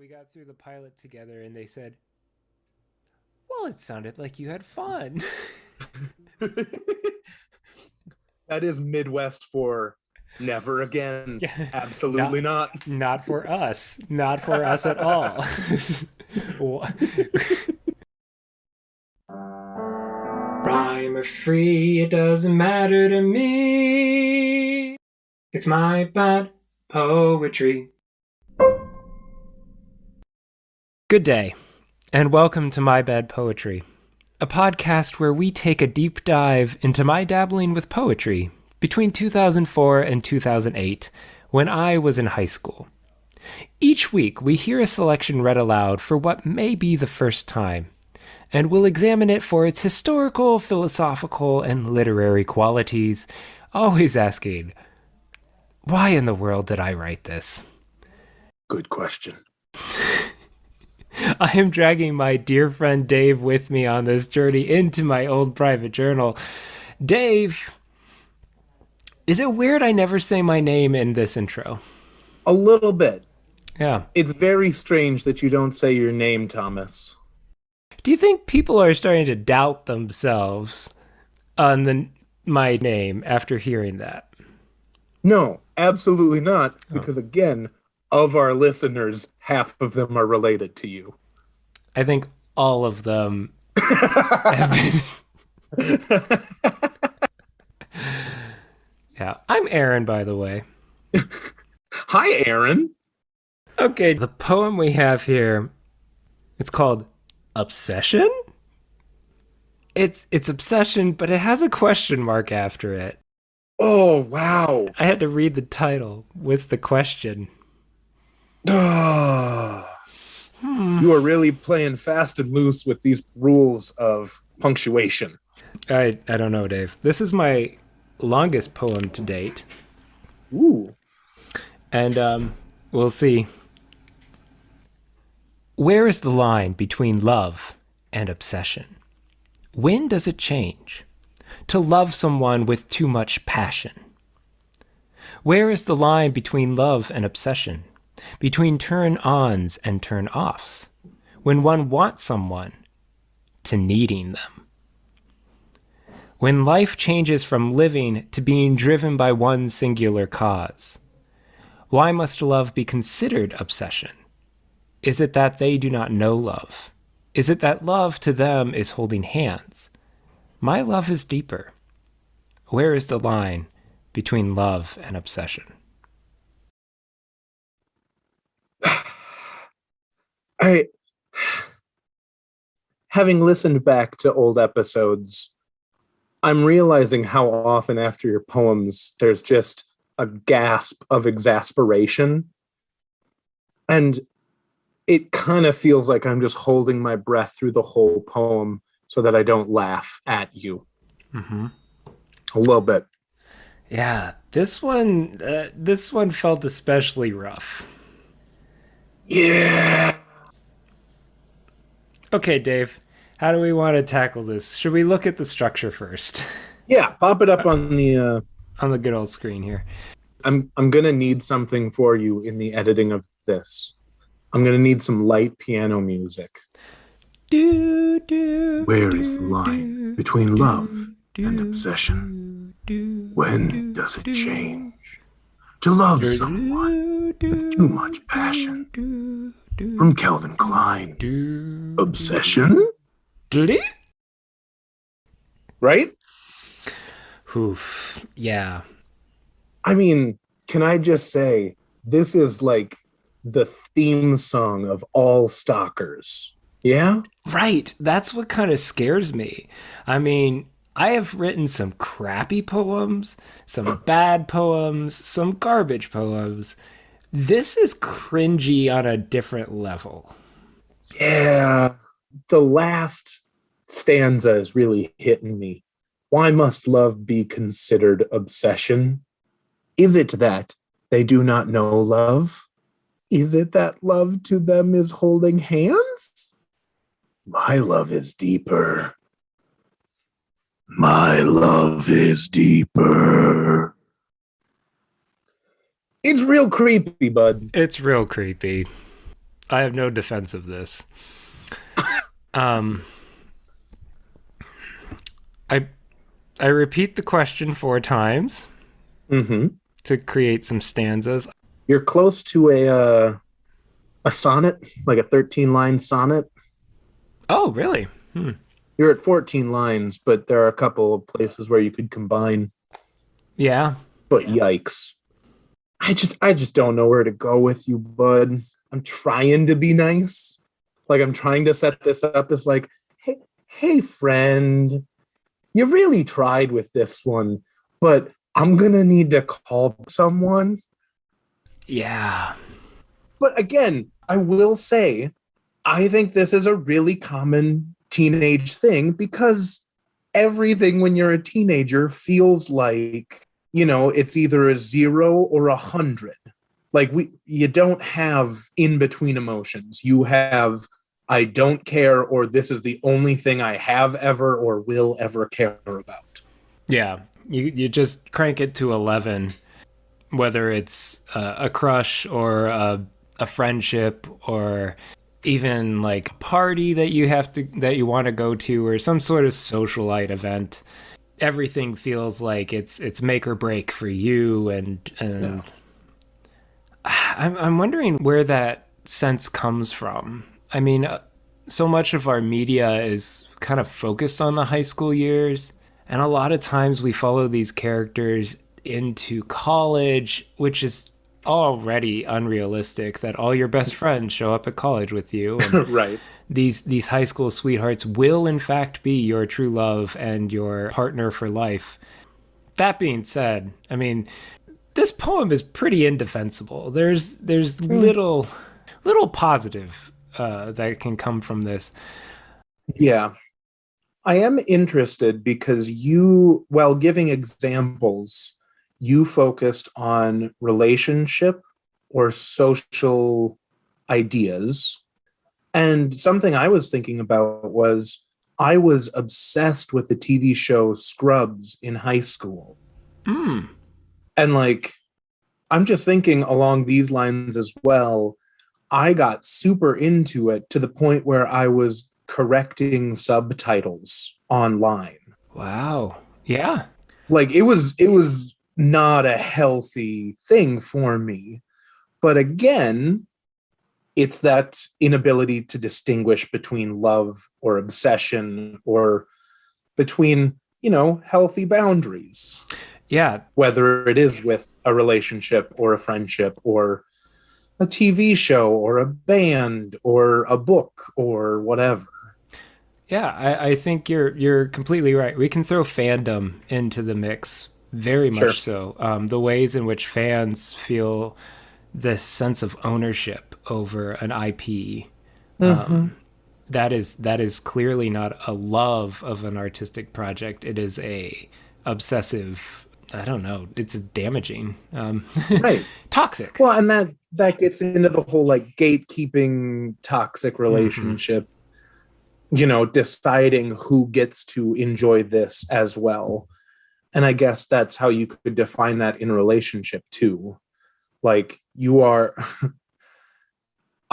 got through the pilot together, and they said, "Well, it sounded like you had fun." That is Midwest for never again. not Absolutely not. not for us. Not for us at all. Rhyme or free, it doesn't matter to me. It's my bad poetry. Good day, and welcome to My Bad Poetry, a podcast where we take a deep dive into my dabbling with poetry between 2004 and 2008, when I was in high school. Each week, we hear a selection read aloud for what may be the first time, and we'll examine it for its historical, philosophical, and literary qualities, always asking, why in the world did I write this? Good question. I am dragging my dear friend Dave with me on this journey into my old private journal. Dave, is it weird I never say my name in this intro? A little bit. Yeah. It's very strange that you don't say your name, Thomas. Do you think people are starting to doubt themselves on my name after hearing that? No, absolutely not. Because again, of our listeners, half of them are related to you. I think all of them have been. Yeah, I'm Aaron, by the way. Hi, Aaron. Okay, the poem we have here, it's called Obsession? It's Obsession, but it has a question mark after it. Oh, wow. I had to read the title with the question. Oh. You are really playing fast and loose with these rules of punctuation. I don't know, Dave. This is my longest poem to date. Ooh. And we'll see. Where is the line between love and obsession? When does it change? To love someone with too much passion. Where is the line between love and obsession? Between turn-ons and turn-offs, when one wants someone to needing them. When life changes from living to being driven by one singular cause. Why must love be considered obsession? Is it that they do not know love? Is it that love to them is holding hands? My love is deeper. Where is the line between love and obsession? Having listened back to old episodes, I'm realizing how often after your poems, there's just a gasp of exasperation. And it kind of feels like I'm just holding my breath through the whole poem so that I don't laugh at you. Mm-hmm. A little bit. Yeah, this one felt especially rough. Yeah. Okay, Dave, how do we want to tackle this? Should we look at the structure first? Yeah, pop it up on the good old screen here. I'm gonna need something for you in the editing of this. I'm gonna need some light piano music. Where is the line between love and obsession? When does it change? To love someone with too much passion. From Calvin Klein. Obsession? Right? Oof. Yeah. I mean, can I just say, this is like the theme song of all stalkers. Yeah? Right. That's what kind of scares me. I mean, I have written some crappy poems, some bad poems, some garbage poems. This is cringy on a different level. Yeah. The last stanza is really hitting me. Why must love be considered obsession? Is it that they do not know love? Is it that love to them is holding hands? My love is deeper. My love is deeper. It's real creepy, bud. It's real creepy. I have no defense of this. Um, I I repeat the question 4 times Mm-hmm. to create some stanzas. You're close to a sonnet, like a 13-line sonnet. Oh, really? Hmm. You're at 14 lines, but there are a couple of places where you could combine. Yeah. But yikes. I just don't know where to go with you, bud. I'm trying to be nice. Like I'm trying to set this up as like, hey friend, you really tried with this one, but I'm gonna need to call someone. Yeah. But again, I will say, I think this is a really common teenage thing because everything when you're a teenager feels like, it's either a 0 or 100. Like you don't have in between emotions. You have I don't care, or this is the only thing I have ever or will ever care about. Yeah. You just crank it to 11, whether it's a crush or a friendship or even like a party that you want to go to or some sort of socialite event. Everything feels like it's make or break for you, and Yeah. I'm wondering where that sense comes from. I mean, so much of our media is kind of focused on the high school years, and a lot of times we follow these characters into college, which is already unrealistic that all your best friends show up at college with you, and Right. these high school sweethearts will in fact be your true love and your partner for life. That being said, I mean, this poem is pretty indefensible. There's Mm. little positive that can come from this. Yeah. I am interested because you, while giving examples, you focused on relationship or social ideas. And something I was thinking about was I was obsessed with the TV show Scrubs in high school. Mm. And like, I'm just thinking along these lines as well. I got super into it to the point where I was correcting subtitles online. Wow. Yeah. Like it was not a healthy thing for me. But again, it's that inability to distinguish between love or obsession or between, healthy boundaries, Yeah. whether it is with a relationship or a friendship or a TV show or a band or a book or whatever. Yeah. I think you're completely right. We can throw fandom into the mix, very much Sure. so. The ways in which fans feel this sense of ownership over an IP. Mm-hmm. That is clearly not a love of an artistic project. It is a obsessive. I don't know. It's damaging, Right. toxic. Well, and that gets into the whole like gatekeeping toxic Hmm. relationship, deciding who gets to enjoy this as well. And I guess that's how you could define that in relationship too. Like you are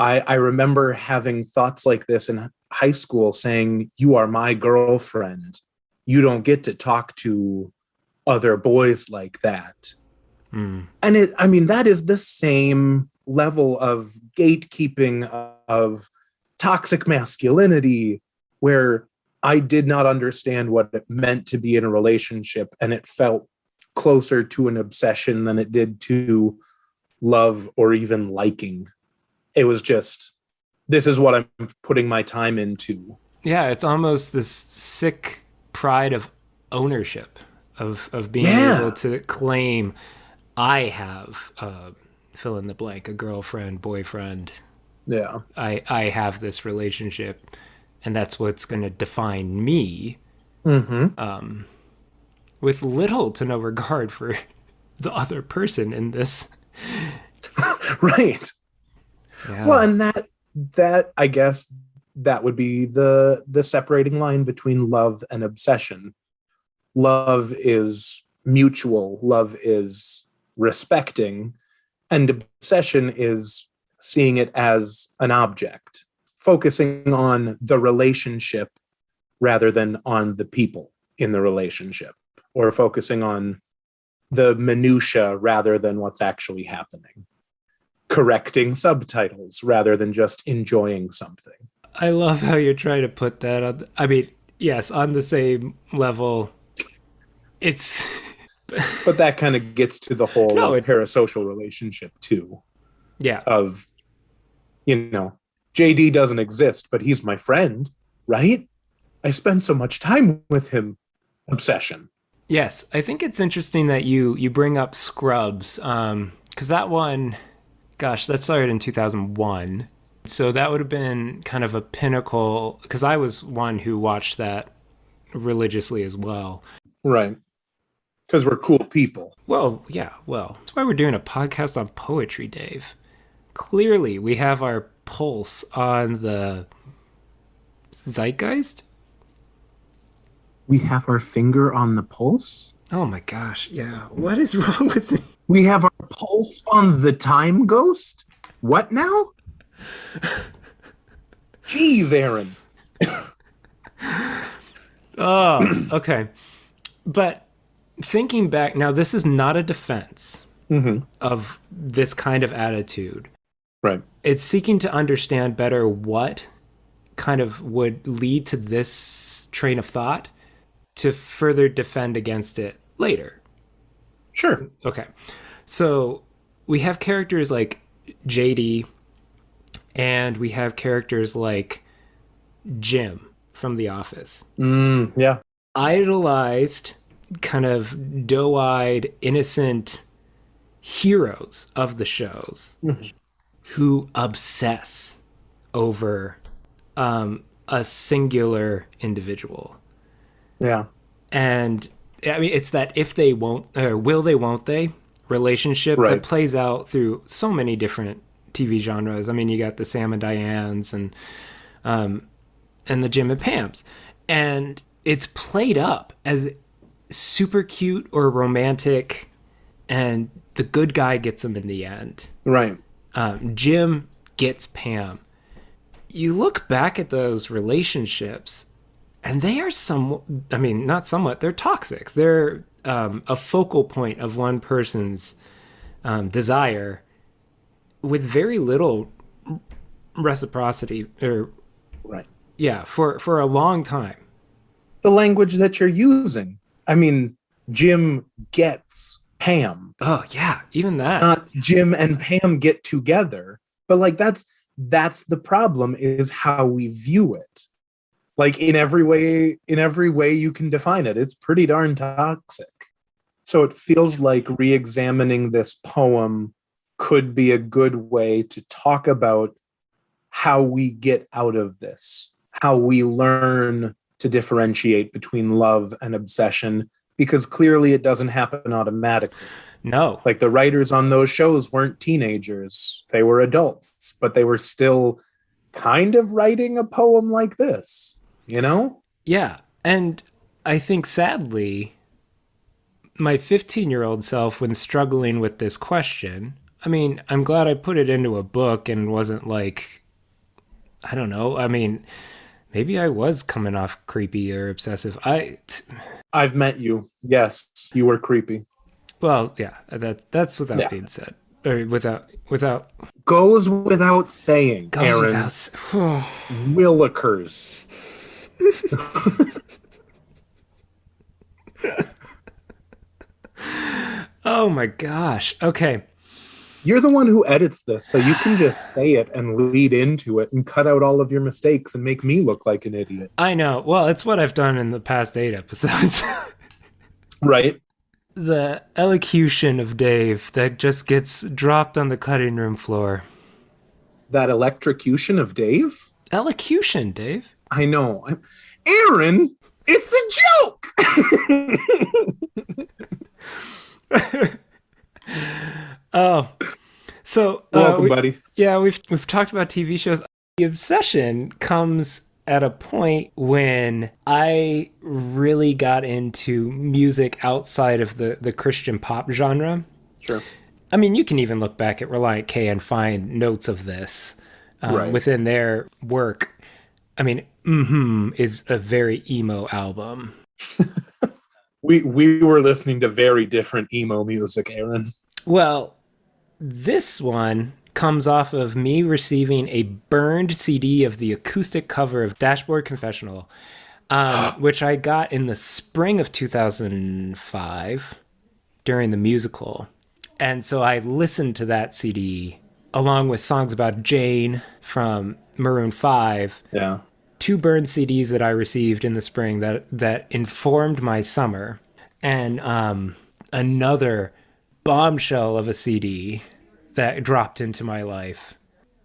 I remember having thoughts like this in high school saying, you are my girlfriend. You don't get to talk to other boys like that. Mm. And I mean, that is the same level of gatekeeping of toxic masculinity where I did not understand what it meant to be in a relationship, and it felt closer to an obsession than it did to love or even liking. It was just, this is what I'm putting my time into. Yeah, it's almost this sick pride of ownership, of being able Yeah. to claim I have fill in the blank, a girlfriend, boyfriend. Yeah. I have this relationship, and that's what's going to define me, Mm-hmm. with little to no regard for the other person in this. Right. Well, Yeah. and that I guess that would be the separating line between love and obsession. Love is mutual, love is respecting, and obsession is seeing it as an object, focusing on the relationship rather than on the people in the relationship, or focusing on the minutia rather than what's actually happening, correcting subtitles rather than just enjoying something. I love how you're trying to put that on. I mean, yes, on the same level. It's But that kind of gets to the whole No, parasocial relationship too, yeah. of, JD doesn't exist, but he's my friend, right? I spend so much time with him. Obsession. Yes, I think it's interesting that you bring up Scrubs, because that one, gosh, that started in 2001. So that would have been kind of a pinnacle, because I was one who watched that religiously as well. Right. Because we're cool people. Well, yeah, well, that's why we're doing a podcast on poetry, Dave. Clearly, we have our pulse on the zeitgeist. We have our finger on the pulse. Oh my gosh, yeah. What is wrong with me? We have our pulse on the time ghost? What now? Jeez, Aaron. Oh, okay. But thinking back, now this is not a defense of this kind of attitude. Right. It's seeking to understand better what kind of would lead to this train of thought to further defend against it later. Sure. Okay. So we have characters like JD, and we have characters like Jim from The Office. Yeah. Idolized, kind of doe-eyed, innocent heroes of the shows who obsess over a singular individual. Yeah. And I mean, it's that if they won't, or will they, won't they relationship that plays out through so many different TV genres. I mean, you got the Sam and Dianes and the Jim and Pams. And it's played up as super cute or romantic, and the good guy gets him in the end. Right. Jim gets Pam. You look back at those relationships, and they are not somewhat, they're toxic. They're a focal point of one person's desire with very little reciprocity. Right. Yeah, for a long time. The language that you're using. I mean, Jim gets Pam. Oh, yeah, even that. Not Jim and Pam get together. But like that's the problem, is how we view it. Like in every way you can define it, it's pretty darn toxic. So it feels like re-examining this poem could be a good way to talk about how we get out of this, how we learn to differentiate between love and obsession, because clearly it doesn't happen automatically. No. Like the writers on those shows weren't teenagers. They were adults, but they were still kind of writing a poem like this. Yeah. And I think, sadly, my 15-year-old self, when struggling with this question, I mean, I'm glad I put it into a book and wasn't like, I don't know. I mean, maybe I was coming off creepy or obsessive. I've met you. Yes, you were creepy. Well, yeah, that's without being said. Or without goes without saying, goes Aaron. Willikers. Oh my gosh. Okay. You're the one who edits this, so you can just say it and lead into it and cut out all of your mistakes and make me look like an idiot. I know. Well, it's what I've done in the past 8 episodes. Right. The elocution of Dave that just gets dropped on the cutting room floor. That electrocution of Dave? Elocution, Dave. I know. Aaron, it's a joke! Oh, so welcome, buddy. Yeah, we've talked about TV shows. The obsession comes at a point when I really got into music outside of the Christian pop genre. Sure. I mean, you can even look back at Reliant K and find notes of this Right. within their work. I mean, mm-hmm is a very emo album. We were listening to very different emo music, Aaron. Well, this one comes off of me receiving a burned CD of the acoustic cover of Dashboard Confessional, which I got in the spring of 2005 during the musical. And so I listened to that CD along with songs about Jane from Maroon 5, Yeah. two burned CDs that I received in the spring that informed my summer, and another bombshell of a CD that dropped into my life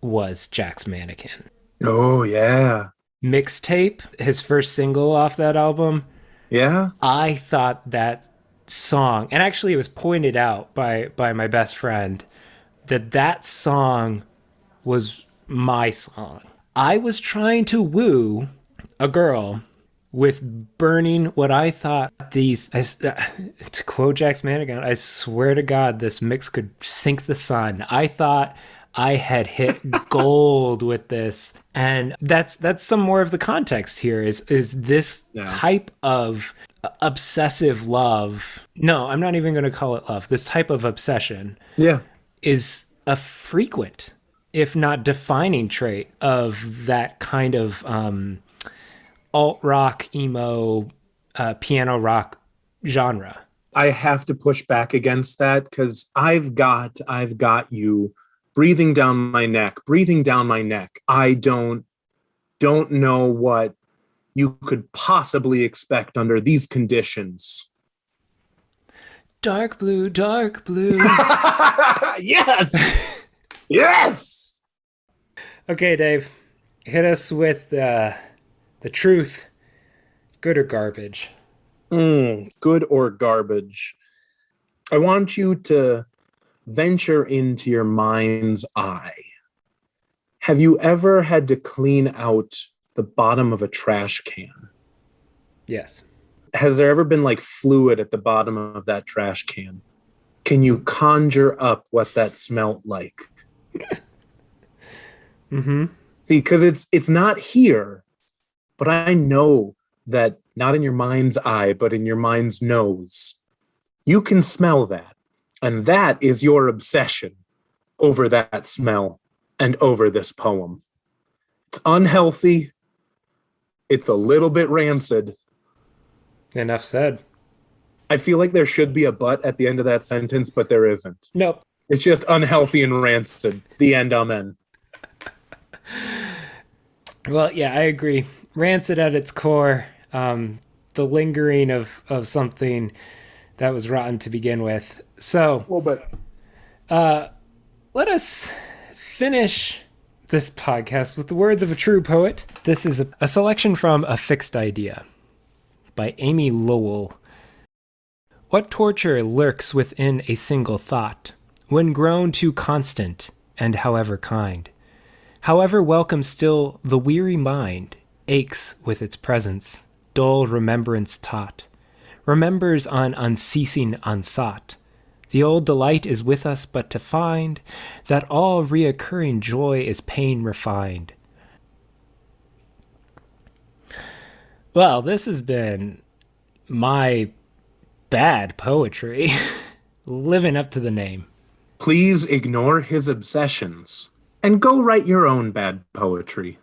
was Jack's Mannequin. Oh yeah. Mixtape, his first single off that album. Yeah. I thought that song, and actually it was pointed out by my best friend that that song was my song. I was trying to woo a girl with burning what I thought these. To quote Jack's Manigan, I swear to God, this mix could sink the sun. I thought I had hit gold with this, and that's some more of the context here. Is this Yeah. type of obsessive love? No, I'm not even going to call it love. This type of obsession Yeah. is a frequent, if not defining trait of that kind of alt rock, emo, piano rock genre. I have to push back against that because I've got you breathing down my neck, breathing down my neck. I don't know what you could possibly expect under these conditions. Dark blue, dark blue. Yes. Yes. Okay, Dave, hit us with the truth, good or garbage. Good or garbage. I want you to venture into your mind's eye. Have you ever had to clean out the bottom of a trash can? Yes. Has there ever been like fluid at the bottom of that trash can? Can you conjure up what that smelled like? Mm-hmm. See, because it's not here, but I know that not in your mind's eye, but in your mind's nose. You can smell that. And that is your obsession over that smell and over this poem. It's unhealthy. It's a little bit rancid. Enough said. I feel like there should be a but at the end of that sentence, but there isn't. Nope. It's just unhealthy and rancid. The end, amen. Well, yeah, I agree. Rancid at its core. The lingering of something that was rotten to begin with. So Well, but let us finish this podcast with the words of a true poet. This is a selection from A Fixed Idea by Amy Lowell. What torture lurks within a single thought, when grown too constant and however kind? However welcome still, the weary mind aches with its presence, dull remembrance taught, remembers on unceasing unsought. The old delight is with us but to find that all reoccurring joy is pain refined. Well, this has been my bad poetry, living up to the name. please ignore his obsessions and go write your own bad poetry.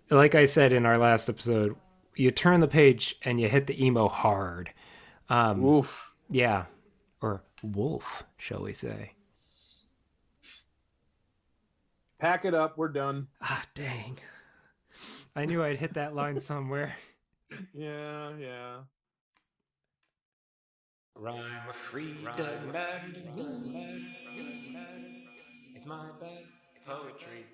Like I said in our last episode, you turn the page and you hit the emo hard. Oof. Yeah. Or wolf, shall we say. Pack it up. We're done. Ah, dang. I knew I'd hit that line somewhere. Yeah, yeah. Rhyme or free, doesn't matter. It's my bad poetry.